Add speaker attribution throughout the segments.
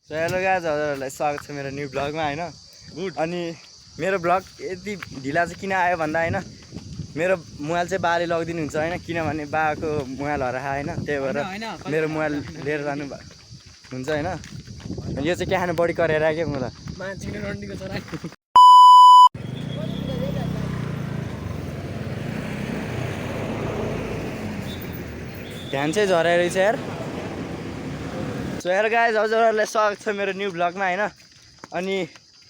Speaker 1: So hello guys हजुरहरूलाई स्वागत छ मेरो न्यू ब्लगमा हैन। अनि मेरो ब्लग यति ढिला चाहिँ किन आयो भन्दा हैन मेरो मोबाइल चाहिँ बाले लगिदिनुहुन्छ हैन, किनभने बाको मोबाइल हरायो हैन, त्यही भएर मेरो मोबाइल लिएर जानु हुन्छ हैन। यो चाहिँ के खानु बढी गरेर के म त
Speaker 2: मान्छेले रन्डीको छोरा
Speaker 1: ध्यान चाहिँ झराइ रहेछ यार। सो हेलो गाइज हजुरहरूलाई स्वागत छ मेरो न्यू ब्लगमा हैन। अनि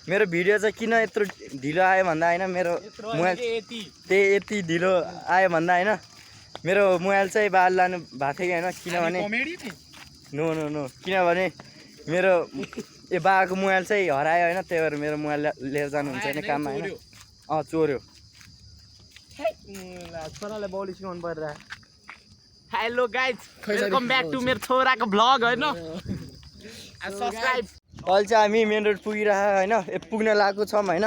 Speaker 1: मेरो भिडियो चाहिँ किन यत्रो ढिलो आयो भन्दा हैन मेरो मोबाइल त्यही यति ढिलो आयो भन्दा हैन मेरो मोबाइल चाहिँ बाल लानु भएको थियो कि हैन, किनभने नो नो नो किनभने मेरो यो बाको मोबाइल चाहिँ हरायो हैन, त्यही भएर मेरो मोबाइल लिएर जानुहुन्छ हैन काममा हैन। चोर्यो
Speaker 2: छोराले बौली सिकाउनु पर्दा।
Speaker 3: Hello guys welcome back to मेरो छोराको भ्लग हैन। सब्स्क्राइब।
Speaker 1: अहिले चाहिँ हामी मेन रोड पुगिरहेको हैन, पुग्न लागेको छौँ हैन।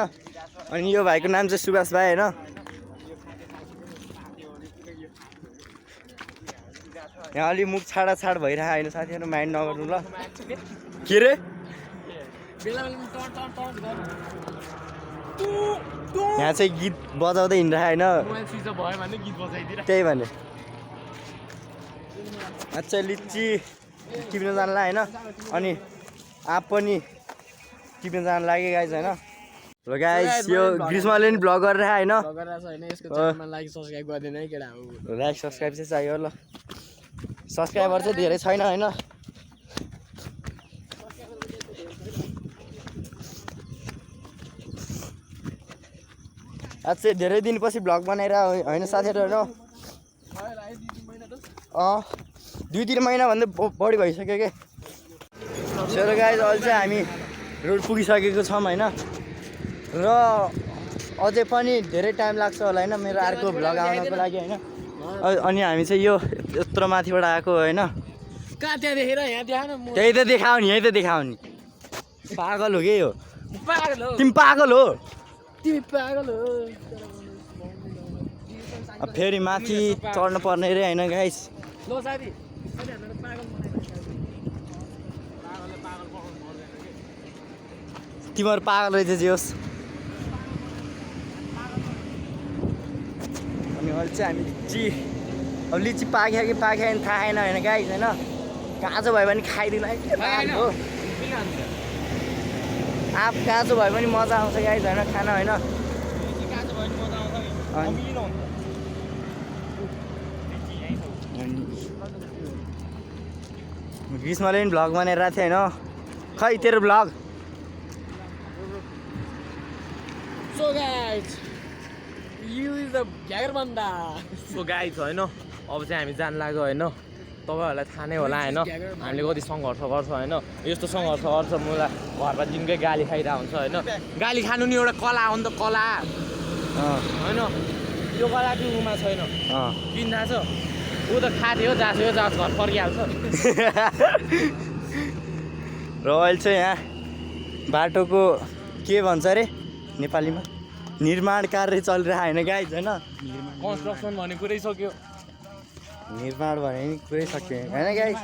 Speaker 1: अनि यो भाइको नाम चाहिँ सुभाष भाइ हैन। यहाँ अलि मुख छाडा भइरहेको होइन साथीहरू, माइन्ड नगर्नु ल। के रे यहाँ चाहिँ गीत बजाउँदै हिँडिरहेको होइन, त्यही भने अच्छा लिची टिप्न जानला होइन। अनि आप पनि टिप्न जान लाग्यो गाइज होइन। र गाइज यो ग्रीष्मले नि भ्लग गरेर होइन,
Speaker 2: लाइक सब्स्क्राइब गर्दैन है केटा हो।
Speaker 1: लाइक सब्सक्राइब चाहिँ चाहियो ल। सब्सक्राइबर चाहिँ धेरै छैन होइन। आज चाहिँ धेरै दिनपछि भ्लग बनाएर होइन साथीहरू होइन। 2-3 महिनाभन्दा बढी भइसक्यो कि। सो गाइज अहिले चाहिँ हामी रोड पुगिसकेको छौँ होइन। र अझै पनि धेरै टाइम लाग्छ होला होइन मेरो अर्को भ्लग आउनको लागि होइन। अनि हामी चाहिँ यो यत्रो माथिबाट आएको होइन।
Speaker 2: कहाँ त्यहाँ देखेर यहाँ देखाउन म
Speaker 1: त्यही त देखाऊ नि, यही त देखाऊ नि। पागल हो कि यो,
Speaker 2: पागल हो
Speaker 1: तिमी पागल हो।
Speaker 2: तिमी पागल हो।
Speaker 1: अब फेरि माथि चढ्नु पर्ने रे होइन गाइस।
Speaker 2: लो साथी
Speaker 1: तिमीहरू पागल रहेछ जे होस्। अनि अहिले चाहिँ हामी लिची अब लिची पाक्यो कि पाकेन थाहा छैन होइन गाइस होइन। काँचो भयो भने खाइदिनु है हो। आँप काँचो भयो भने मजा आउँछ गाइस होइन खाना होइन। ग्रीष्मले पनि भ्लग बनाएर थियो होइन। खै तेरो vlog.
Speaker 2: So guys you is the भ्यागर बन्दा।
Speaker 3: सो गाइज होइन अब चाहिँ हामी जान लाग्यो होइन। तपाईँहरूलाई थाहा नै होला होइन हामीले कति सङ्घर्ष गर्छ होइन। यस्तो सङ्घर्ष गर्छ मलाई घरमा दिनकै गाली खाइरहेको हुन्छ होइन। गाली खानु नि एउटा कला हो नि त, कला होइन। यो कला चाहिँ उमा छैन किन थाहा छ। ऊ त खाथ्यो जाथ्यो जाँच घर फर्किहाल्छ।
Speaker 1: र अहिले चाहिँ यहाँ बाटोको के भन्छ अरे नेपालीमा निर्माण कार्य चलिरहेको होइन गाइज होइन।
Speaker 3: कन्स्ट्रक्सन भन्ने कुरै सक्यो।
Speaker 1: निर्माण भने नि पुरै सक्यो होइन गाइज।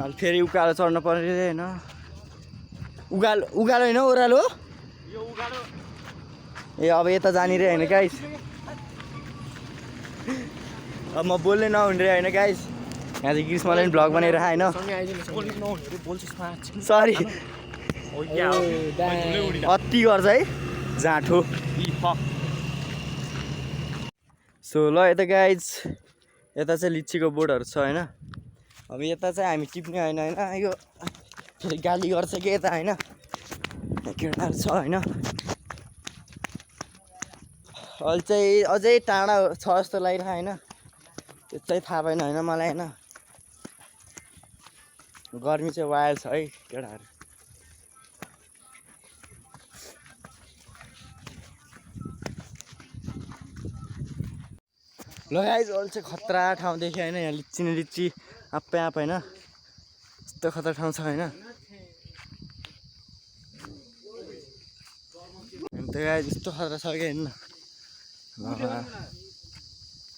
Speaker 1: अहिले फेरि उकालो चढ्नु पर्यो होइन। उकालो होइन ओह्रालो
Speaker 3: यो उकालो
Speaker 1: ए अब यता जाने रे होइन गाइज। अब म बोल्नै नहुने रे होइन गाइज। यहाँ चाहिँ ग्रीष्मले पनि भ्लग बनाएर होइन। सरी अति गर्छ है जाँठो। सो ल यता गाइज यता चाहिँ लिचीको बोर्डहरू छ होइन। अब यता चाहिँ हामी टिप्ने होइन होइन। यो फेरि गाली गर्छ कि यता होइन केटाहरू छ होइन। अहिले चाहिँ अझै टाढा छ जस्तो लागिरहेको होइन, त्यो चाहिँ थाहा भएन होइन मलाई होइन। गर्मी चाहिँ वाइल्ड छ है केटाहरू। ल गाइज अहिले चाहिँ खतरा ठाउँ देख्यो होइन। यहाँ लिची न लिची आप्पै आप होइन, यस्तो खतरा ठाउँ छ होइन। अन्त गाइज यस्तो खतरा छ कि होइन।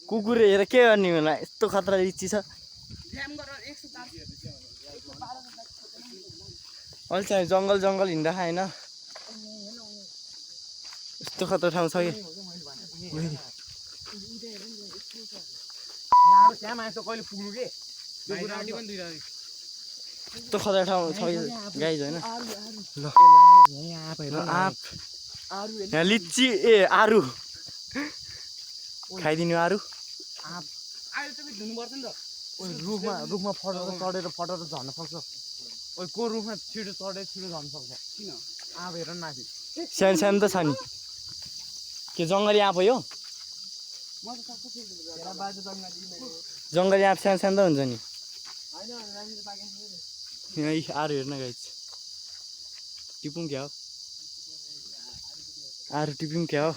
Speaker 1: कुकुर हेर के गर्ने होला, यस्तो खतरा लिची छ। अहिले चाहिँ जङ्गल जङ्गल हिँड्दा होइन यस्तो खतरा ठाउँ छ कि
Speaker 3: त्यहाँ मान्छे कहिले पुग्नु के
Speaker 1: यस्तो खतरा ठाउँ छ कि गाइज होइन ल आँप यहाँ लिची ए आरु खाइदिनु आरु
Speaker 3: रुखमा चढेर झर्न सक्छ को रुखमा छिटो चढेर छिटो झर्न सक्छ किन आँप हेर माथि
Speaker 1: सानो सानो त छ नि के जङ्गली आँप हो यो जङ्गली आँप सानो सानो त हुन्छ नि यही आरु हेर्न गाइज टिपुङ क्या हो आरु टिपुङ क्या हो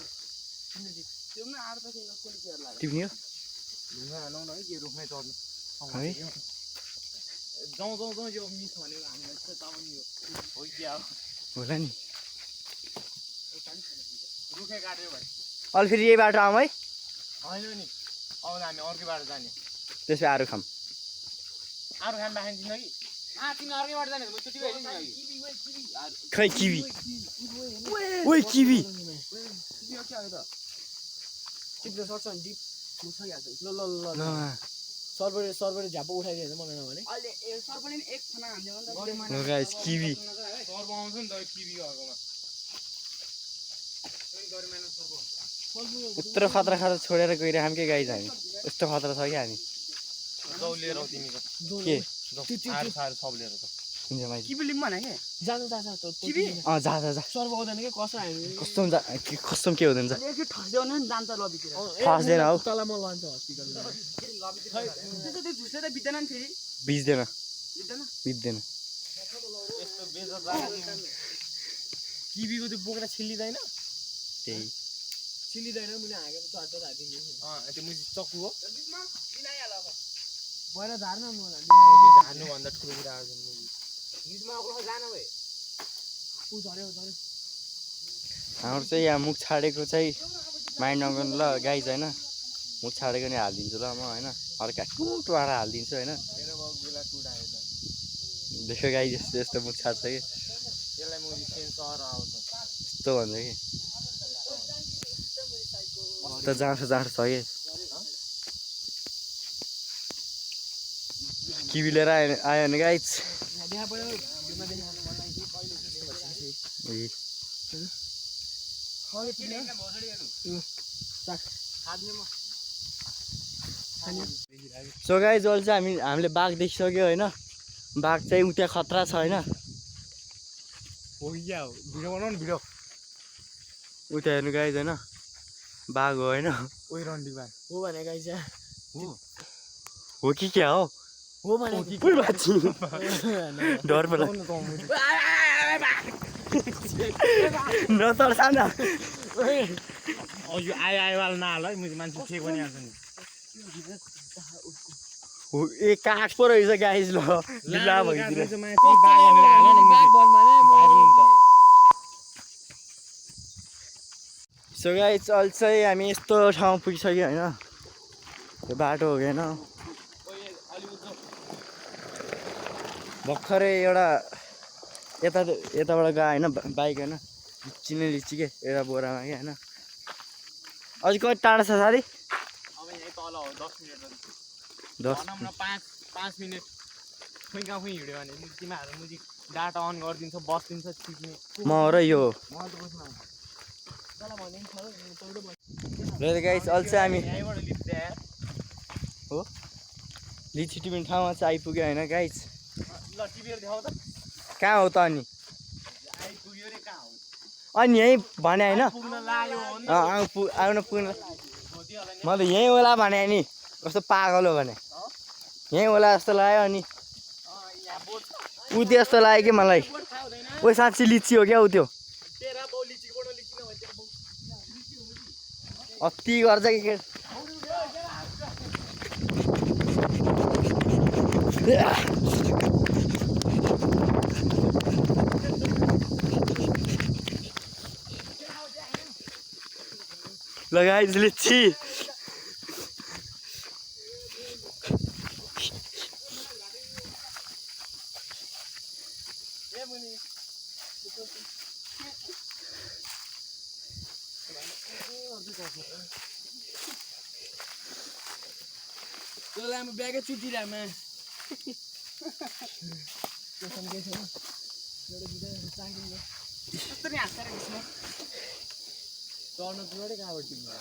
Speaker 1: टिप्ने हो
Speaker 3: रुखमै चढ्नु
Speaker 1: है
Speaker 3: जाउँ यो मिस भनेको हामीलाई चाहिँ ताउनी हो क्या
Speaker 1: होला नि
Speaker 3: रुखै काट्यो भाइ
Speaker 1: अहिले फेरि यही बाटो आऊँ है
Speaker 3: होइन नि आउँदा हामी अर्कै बाटो जाने
Speaker 1: त्यसपछि आरु खाम
Speaker 3: आरु खान बाखेन चिन्न कि तिमी अर्कै बाटो जाने छुट्टी भइहाल्यो नि
Speaker 1: खै किवी ओइ किवी
Speaker 2: टिप्न सक्छ नि टिप म सकिहाल्छु ल ल ल सर्भरले झ्याप उठाइदिएन मलाई नभने
Speaker 1: गाइस किवी
Speaker 3: सर्व आउँछ नि त किवी अर्कोमा
Speaker 1: यत्रो खतरा खतरा छोडेर गइरहेको के गाइज हामी यस्तो खतरा छ कि हामी
Speaker 3: जाउ लिएर आऊ तिमी
Speaker 1: के
Speaker 3: आरु सारु सब लिएर जाऊ
Speaker 2: जा
Speaker 1: सर्व
Speaker 2: आउँदैन कि कसो हामी
Speaker 1: कस्टम के हुँदैन फास्दैन हौ
Speaker 2: तल म लान्छु हस्पिटल
Speaker 1: बिच्दैन
Speaker 3: यस्तो बेजर किवीको त्यो बोक्रा छिल्लिँदैन
Speaker 1: त्यही
Speaker 2: चिलिँदैन मुनि हाँगेको चट्ट झारिदिनु
Speaker 3: त्यो मुजी चक्कु हो
Speaker 2: भएर झार्न म
Speaker 3: झार्नुभन्दा ठुलो कुरा
Speaker 1: हाम्रो चाहिँ यहाँ मुख छाडेको चाहिँ माइन्ड नगर्नु ल गाइज होइन मुख छाडेको नि हालिदिन्छु ल म होइन अर्का टुटबाट हालिदिन्छु होइन देखो गाई यस्तो यस्तो मुख छाड्छ कि
Speaker 3: यसलाई म सेन्सर आउँछ
Speaker 1: यस्तो भन्छ कि त जाँडो छ कि किवी लिएर आयो भने गाइज सो गाइज अहिले चाहिँ हामीले बाघ देखिसक्यो होइन बाघ चाहिँ उता खतरा छ होइन
Speaker 3: भिडियो बनाउनु नि भिडियो
Speaker 1: उता हेर्नु गाइज होइन बाघ हो होइन
Speaker 3: ओइ रन्डी बाघ
Speaker 2: हो भने गाई चाहिँ
Speaker 1: हो कि क्या हो
Speaker 2: भने
Speaker 1: डर पो लाग्यो नतर्सा न
Speaker 3: यो आयोवाला नहाल है मान्छे फेक भनिहाल्छ नि
Speaker 1: ए काठ पो रहेछ गाइज ल ढिला भइदिएर सो गाइज अहिले चाहिँ हामी यस्तो ठाउँ पुगिसक्यो होइन त्यो बाटो हो कि होइन भर्खरै एउटा यताबाट गयो होइन बाइक होइन लिची नै लिची के एउटा बोरामा कि होइन अझै कति टाढा छ साथी
Speaker 3: अब यहीँ तल हो 10 मिनट
Speaker 1: 10
Speaker 3: 5 मिनट खुइ हिँड्यो भने तिमीहरू मुजी डाटा अन गरिदिन्छ बसिदिन्छ चिक्ने
Speaker 1: म हो र यो र गाइस अहिले चाहिँ हामी
Speaker 3: यहीँबाट लिफ्ट ल्याएर
Speaker 1: हो लिची टिप्ने ठाउँमा चाहिँ आइपुग्यो होइन गाइस
Speaker 3: ल टिपेर देखाउ त
Speaker 1: कहाँ हो त अनि
Speaker 3: आइपुग्यो रे कहाँ हो
Speaker 1: अनि यहीँ भने होइन
Speaker 3: पुग्न लाग्यो
Speaker 1: आउन पुग्न म त यहीँ होला भने नि कस्तो पागल हो भने यहीँ होला जस्तो लाग्यो अनि ऊ त्यो जस्तो लाग्यो कि मलाई ओ साँच्ची लिची हो क्या ऊ त्यो अति गर्छ कि लगाइ लिची
Speaker 2: त्यो लामो ब्यागै चुटिरहेमा त्यो सम्झे छैन एउटा बिदा चाहिँदैन कस्तो नि हाँस्छ रे यसमा चढ्नु पुरै कहाँबाट तिम्रो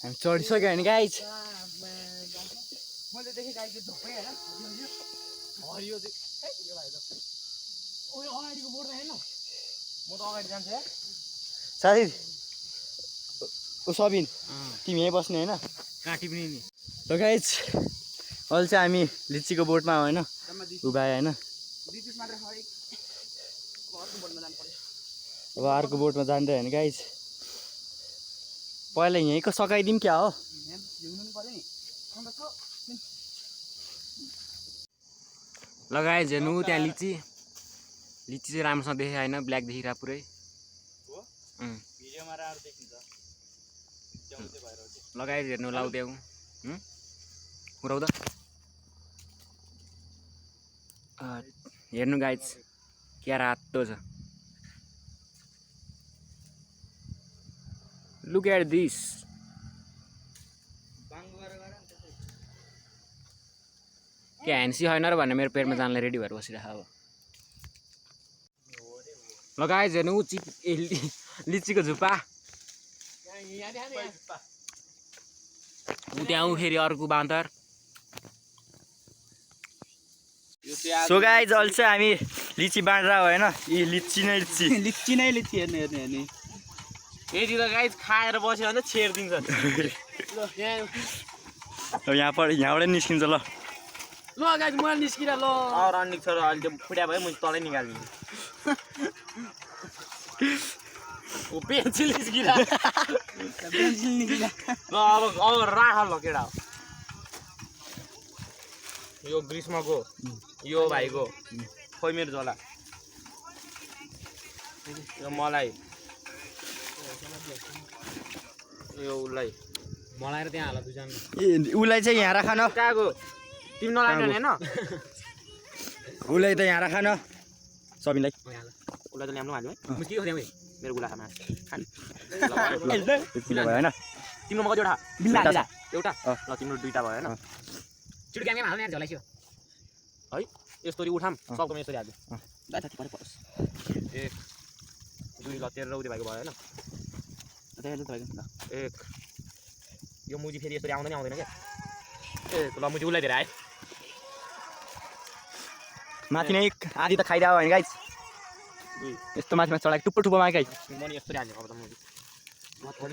Speaker 1: हामी चढिसक्यो होइन गाइज
Speaker 2: मैले देखेँ गाईको झोकै होइन हरियो चाहिँ यो भाइ त ओ यो अगाडिको बोर्ड हेर्न म त अगाडि जान्छु है
Speaker 1: साथी ओ सबिन तिमी यहीँ बस्ने होइन
Speaker 3: कहाँ टिप्ने नि
Speaker 1: ल गाइज अहिले चाहिँ हामी लिचीको बोटमा होइन उभा होइन अब अर्को बोटमा जाँदै होइन गाइज पहिला यहीँको सकाइदिउँ क्या हो
Speaker 3: ल गाइज हेर्नु त्यहाँ लिची चाहिँ राम्रोसँग देखेँ होइन ब्ल्याक देखिरहेको पुरै ल गाइज हेर्नु लाउँदै पुऱ्याउँदा हेर्नु गाइज क्या रातो छ लुक एट दिस के ह्यान्सी होइन र भन्ने मेरो पेटमा जानलाई रेडी भएर बसिरहेको अब ल गाइज हेर्नु लिचीको झुप्पा त्यहाँ फेरि अर्को बाँदर
Speaker 1: सो गाइज अहिले चाहिँ हामी लिची बाँडेर होइन यी लिची नै लिची
Speaker 2: लिची नै लिची हेर्ने
Speaker 3: यति त गाइज खाएर बस्यो भने छेडिदिन्छ
Speaker 1: यहाँबाट निस्किन्छ ल
Speaker 2: ल गाइज मलाई निस्किर ल
Speaker 3: रनिङ छ र अहिले त्यो फुट्या भयो मैले तलै निकालिदिन्छु ओ पेन्सिल निस्किर ल अब राख ल केटा यो ग्रीष्मको यो भाइको खोइ मेरो झोला यो मलाई यो उसलाई मलाई र त्यहाँ हाल दुईजना
Speaker 1: उसलाई चाहिँ यहाँ राख न
Speaker 3: कहाँको तिमी नलाग्ने होइन
Speaker 1: उसलाई त यहाँ राख न सबिनलाई
Speaker 3: उसलाई त ल्याउनु हाल्नु है मुस्की हो मेरो गुला खाना
Speaker 1: भयो होइन
Speaker 3: तिम्रो मको एउटा बिल्ला एउटा ल तिम्रो दुईटा भयो होइन चिड क्यामेरा हाल्ने झलाइसक्यो है यस्तोरी उठाम सबको यसरी हाल्छु एक दुई ल तेरो रौदी भएको भयो होइन एक यो मुजी फेरि यसरी आउँदैन आउँदैन क्या एक ल मुजी उसलाई धेरै आयो
Speaker 1: माथि नै आधी त खाइदियो होइन गाइज यस्तो माथिमा चढाएको टुप्पो टुप्पोमा गाई
Speaker 3: म नि यस्तरी हाल्ने अब त मुजी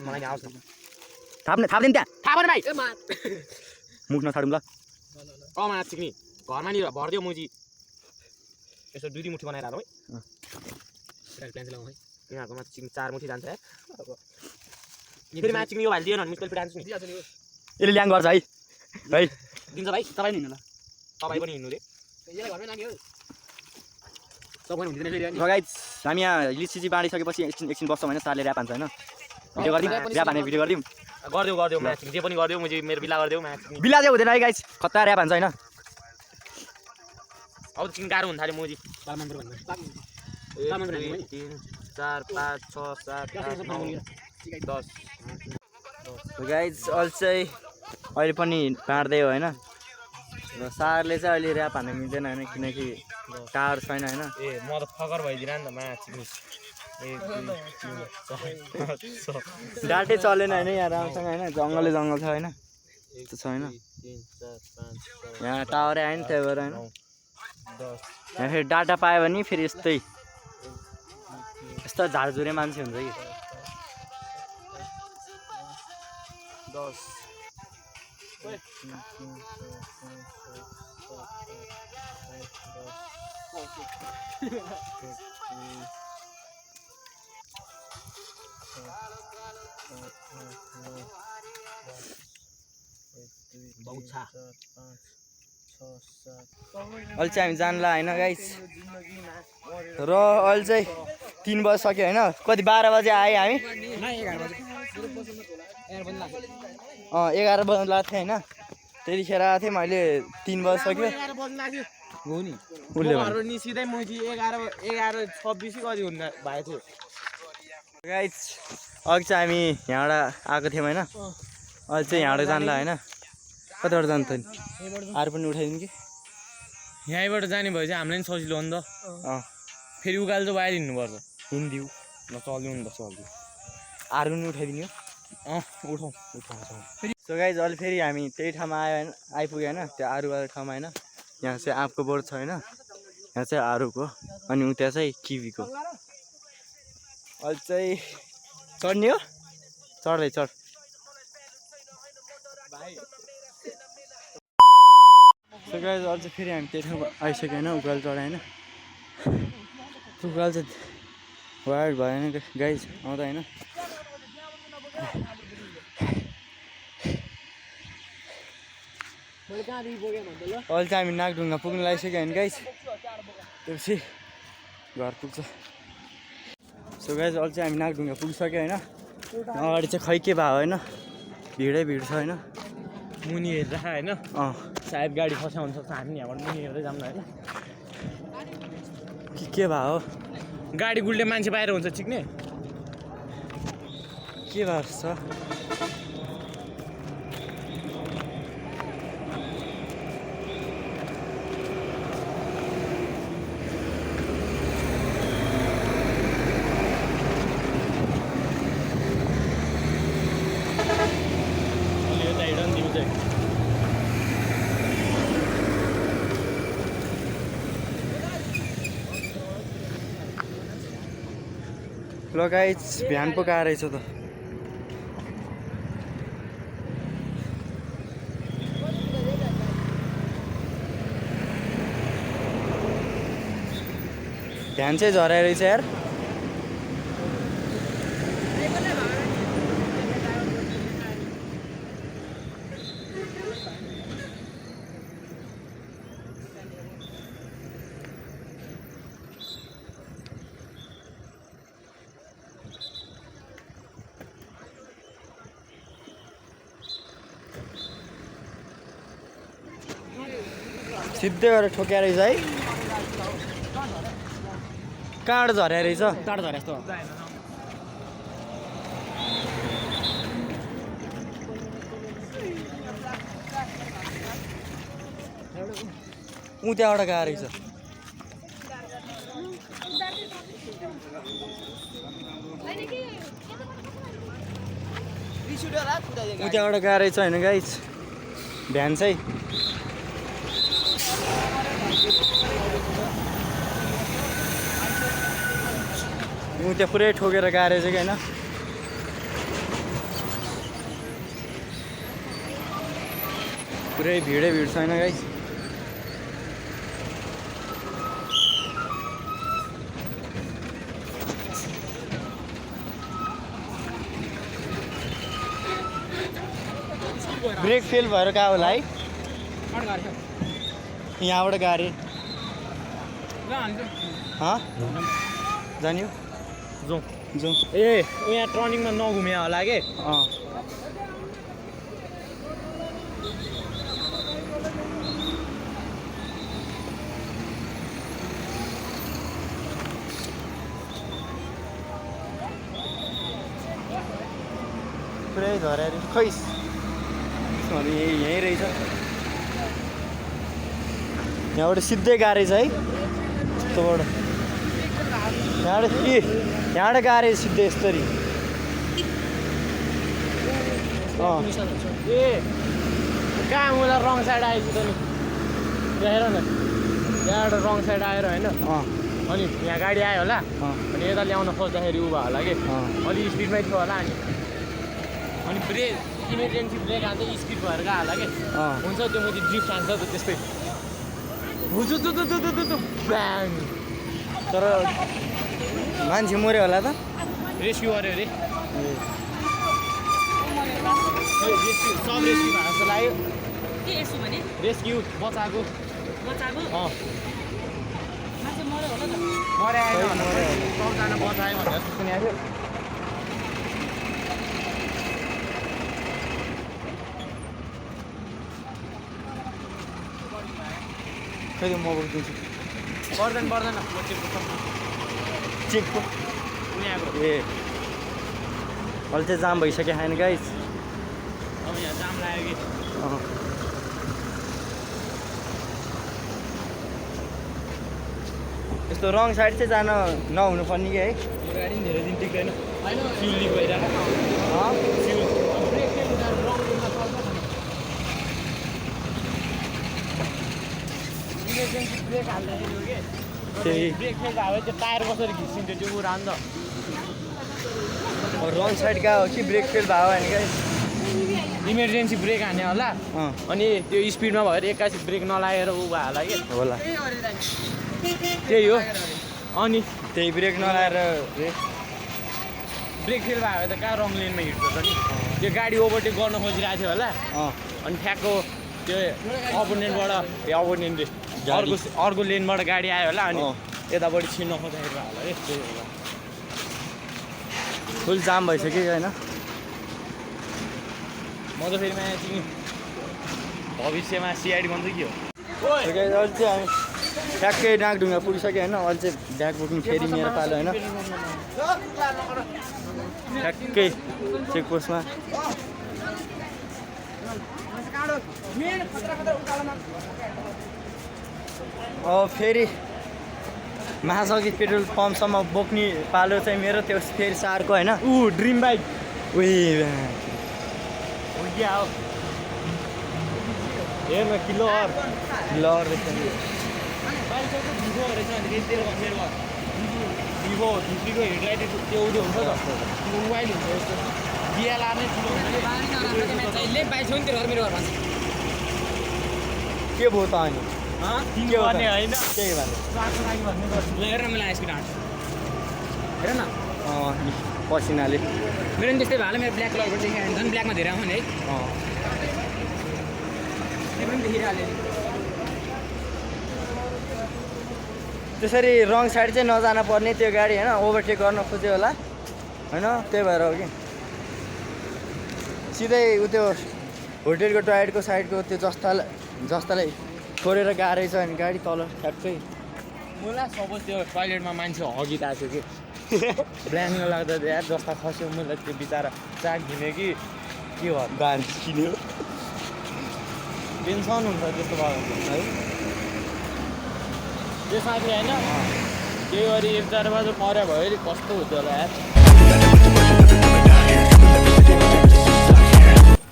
Speaker 3: मलाई आउँछ
Speaker 1: थाप्दैन त्यहाँ
Speaker 3: थाहा भएन भाइ
Speaker 1: मुख नछाडौँ ल
Speaker 3: मा सिक्ने घरमा नि भरिदियो मुजी यसो दुई दुई मुठी बनाएर हालौँ है यहाँको माथि चिक्ने 4 मुठी जान्छ है फेरि माथि चिक्ने यो भाइ दिएन भने मुस्किल पिटान्छु नि
Speaker 1: यसले ल्याङ गर्छ है
Speaker 3: दिन्छ भाइ तपाईँ हिँड्नु ल तपाईँ पनि हिँड्नु रे
Speaker 1: गाइज हामी यहाँ लिची बाँडिसकेपछि एकछिन बस्छौँ होइन सारले ऱ्याप हान्छ होइन भिडियो गरिदिउँ ऱ्याप हान्ने भिडियो गरिदिउँ
Speaker 3: गरिदेऊ म्याच जे पनि गरिदेऊ मुझे मेरो बिला गरिदेऊ म्याच
Speaker 1: बिला चाहिँ हुँदैन है गाइज खतरा ऱ्याप हान्छ होइन
Speaker 3: अब चिक्न गाह्रो हुन थाल्यो मुजी 1 2 3 4 5 6 7 8 9 10
Speaker 1: गाइज अहिले चाहिँ अहिले पनि बाँड्दै हो होइन र सारले चाहिँ अहिले ऱ्याप हान्नु मिल्दैन होइन किनकि टावर छैन होइन
Speaker 3: ए म त फकर भइदिएर नि त म्याच
Speaker 1: डाटै चलेन होइन यहाँ राम्रोसँग होइन जङ्गल छ होइन त्यस्तो छैन यहाँ टावरै आयो नि त्यही भएर होइन यहाँ फेरि डाटा पायो भने फेरि यस्तै यस्तो झारझुरे मान्छे हुन्छ कि
Speaker 3: 10
Speaker 1: अहिले चाहिँ हामी जानला होइन गाइस र अहिले चाहिँ 3 बजिसक्यो होइन कति 12 बजे आयो हामी 11 बज्नु लाग्थ्यो होइन त्यतिखेर आएको थिएँ मैले 3 बजिसक्यो
Speaker 3: हो नि
Speaker 1: उसले
Speaker 3: घरबाट निस्किँदै मैले 11:26 कति हुन भएको थियो
Speaker 1: गाइस अघि चाहिँ हामी यहाँबाट आएको थियौँ होइन अहिले चाहिँ यहाँबाट जान्ला होइन कतिबाट जानु त नि आएर पनि उठाइदिनु कि
Speaker 3: यहीँबाट जाने भए चाहिँ हामीलाई नि सजिलो हो नि त
Speaker 1: अँ
Speaker 3: फेरि उकालो चाहिँ बाहिर हिँड्नुपर्छ
Speaker 1: हिँडिदिउँ
Speaker 3: ल चल्दिउँ नि त चल्दिउँ
Speaker 1: आएर पनि उठाइदिनु
Speaker 3: उठाउँ
Speaker 1: सो गाइस अहिले फेरि हामी त्यही ठाउँमा आयो होइन आइपुग्यो होइन त्यो आरूवाला ठाउँमा होइन यहाँ चाहिँ आँपको बोट छ होइन यहाँ चाहिँ आरूको अनि उता चाहिँ किवीको अहिले चाहिँ चढ्ने हो चढ्दै चढ सो गाइस अहिले चाहिँ फेरि हामी त्यही ठाउँमा आइसक्यो होइन उकालो चढायो होइन उकालो चाहिँ वायर्ड भयो होइन गाइस आउँदा होइन अहिले चाहिँ हामी नागढुङ्गा पुग्नु लागिसक्यो होइन गाइस त्यसपछि घर पुग्छ सो गाइस अहिले चाहिँ हामी नागढुङ्गा पुगिसक्यो होइन अगाडि चाहिँ खै के भयो होइन भिडै भिड छ होइन
Speaker 3: मुनि हेरेर होइन
Speaker 1: अँ
Speaker 3: सायद गाडी फस्या हुनसक्छ हामी यहाँबाट मुनि हेर्दै जाऊँ न होइन
Speaker 1: के भयो
Speaker 3: गाडी गुल्टे मान्छे बाहिर हुन्छ चिक्ने
Speaker 1: के भएको छ ल गाइस बिहान पो गएको रहेछ त ध्यान चाहिँ झराइ रहेछ यार सिधै गरेर ठोक्या रहेछ है कहाँबाट झर्या रहेछ
Speaker 3: टाढो झरे जस्तो
Speaker 1: ऊ त्यहाँबाट गएको रहेछ ऊ त्यहाँबाट गएको रहेछ होइन गाइस भ्यान चाहिँ ऊ त्यहाँ पुरै ठोकेर गएको रहेछ कि होइन पुरै भिडै भिड छैन गाइस ब्रेक फेल भएर गएको होला है यहाँबाट गाडी जान्यो
Speaker 3: जाउँ
Speaker 1: जाउँ
Speaker 3: ए यहाँ टर्निङमा नघुमे होला के
Speaker 1: अँ पुरै झरेर खै यहीँ रहेछ यहाँबाट सिधै गाह्रो है यस्तोबाट यहाँबाट गाह्रो सिधै यस्तरी
Speaker 3: ए कहाँ मलाई रङ साइड आएछ त नि यहाँ हेर न यहाँबाट रङ साइड आएर होइन अनि यहाँ गाडी आयो होला अनि यता ल्याउन खोज्दाखेरि उ भयो होला कि अलिक स्पिडमै थियो होला अनि ब्रेक इमर्जेन्सी ब्रेक हाल्दै स्पिड भएर गयो होला कि हुन्छ त्यो मैले ड्रिफ्ट हान्छ त त्यस्तै ब्याङ
Speaker 1: तर मान्छे मऱ्यो होला त
Speaker 3: रेस्क्यु गर्यो अरे रेस्क्यु सब रेस्क्यु भएको जस्तो लाग्यो
Speaker 2: के यसो भने
Speaker 3: रेस्क्यु बचाएको
Speaker 2: बचाएको मान्छे मर्यो होला त
Speaker 3: मर्यो आएन सबजना बचायो भनेर जस्तो सुनेको थियो
Speaker 1: फेरि म बोकिदिन्छु
Speaker 3: पर्दैन म
Speaker 1: चेकको
Speaker 3: यहाँको
Speaker 1: ए अहिले चाहिँ जाम भइसक्यो होइन गाइस
Speaker 3: अब यहाँ जाम लाग्यो कि
Speaker 1: यस्तो रङ साइड चाहिँ जान नहुनु पर्ने कि है
Speaker 3: यो गाडी पनि धेरै दिन टिक्दैन होइन फ्युल लिक भइरहेको फ्युल ब्रेक फेल हुँदा रङ रुममा चल्छ इमर्जेन्सी ब्रेक हाल्दाखेरि हो कि
Speaker 1: त्यही
Speaker 3: ब्रेक फेल भयो त्यो टायर कसरी घिसिन्छ त्यो कुरा नि त
Speaker 1: रङ साइड गएको हो कि ब्रेक फेल भयो होइन गाइस
Speaker 3: इमर्जेन्सी ब्रेक हाने होला अनि त्यो स्पिडमा भएर एक्कासी ब्रेक नलागेर ऊ भयो होला कि
Speaker 1: होला
Speaker 3: त्यही हो अनि
Speaker 1: त्यही ब्रेक नलाएर
Speaker 3: ब्रेक फेल भयो त कहाँ रङ लेनमा हिँड्छ त नि त्यो गाडी ओभरटेक गर्न खोजिरहेको थियो होला अनि ठ्याक्क त्यो अपोनेन्टबाट अपोनेन्टले अर्को लेनबाट गाडी आयो होला अनि यतापट्टि छिर्न खोज्दाखेरि भयो होला त्यही होला
Speaker 1: फुल जाम भइसक्यो होइन
Speaker 3: म त फेरि माया चिनी भविष्यमा सिआइडी बन्छ कि हो
Speaker 1: अहिले चाहिँ हामी ठ्याक्कै नागढुङ्गा पुगिसक्यो होइन अहिले चाहिँ ब्याग बोक्नु फेरि मेरो पालो होइन ठ्याक्कै चेकपोस्टमा फेरि महासकी पेट्रोल पम्पसम्म बोक्ने पालो चाहिँ मेरो त्यो फेरि सारको होइन
Speaker 3: ड्रिम बाइक क्या हो हेर्न किलोर
Speaker 1: रहेछ
Speaker 3: भिभो भिभोको हेडलाइट त्यो उयो हुन्छ त मोबाइल हुन्छ यस्तो डिएलआर नै ठुलो हुन्छ
Speaker 1: के भयो त अनि
Speaker 3: के भन्ने होइन
Speaker 1: त्यही भएर
Speaker 3: हेर न मलाई स्पिड हेर न
Speaker 1: पसिनाले
Speaker 3: मेरो पनि त्यस्तै भयो मेरो ब्ल्याक कलरको देखायो झन् ब्ल्याकमा धेरै आउने है त्यो पनि देखिरहले
Speaker 1: त्यसरी रङ साइड चाहिँ नजान पर्ने त्यो गाडी होइन ओभरटेक गर्न खोज्यो होला होइन त्यही भएर हो कि सिधै उ त्यो होटेलको टोयलेटको साइडको त्यो जस्तालाई छोडेर गएको रहेछ अनि गाडी तल ठ्याक्कै
Speaker 3: मलाई सपोज त्यो टोइलेटमा मान्छे हगिरहेको थियो कि ब्ल्याङ्क लाग्दा यार जस्ता खस्यो मलाई त्यो बिचरा चाक घिम्यो कि के भयो
Speaker 1: गाडी किन्यो
Speaker 3: टेन्सन हुन्छ त्यस्तो भयो है त्यो साथी होइन केही गरी एक चार बजी मर्या भयो नि कस्तो हुन्थ्यो होला यार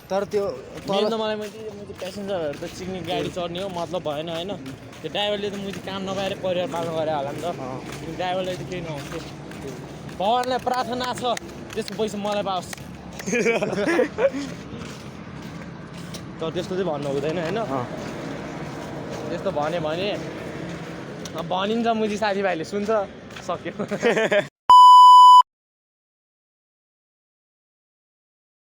Speaker 1: तर त्यो
Speaker 3: मेन त मलाई मैले प्यासेन्जरहरू त चिक्ने गाडी चढ्ने हो मतलब भएन होइन त्यो ड्राइभरले त मैले काम नपाएर परिवार पाल्नु गरे होला नि त ड्राइभरले त केही नहुन्थ्यो भगवान्लाई प्रार्थना छ त्यसको पैसा मलाई पाओस् तर त्यस्तो चाहिँ भन्नु हुँदैन होइन त्यस्तो भन्यो भने भनिन्छ मुजी साथीभाइले सुन्छ सक्यो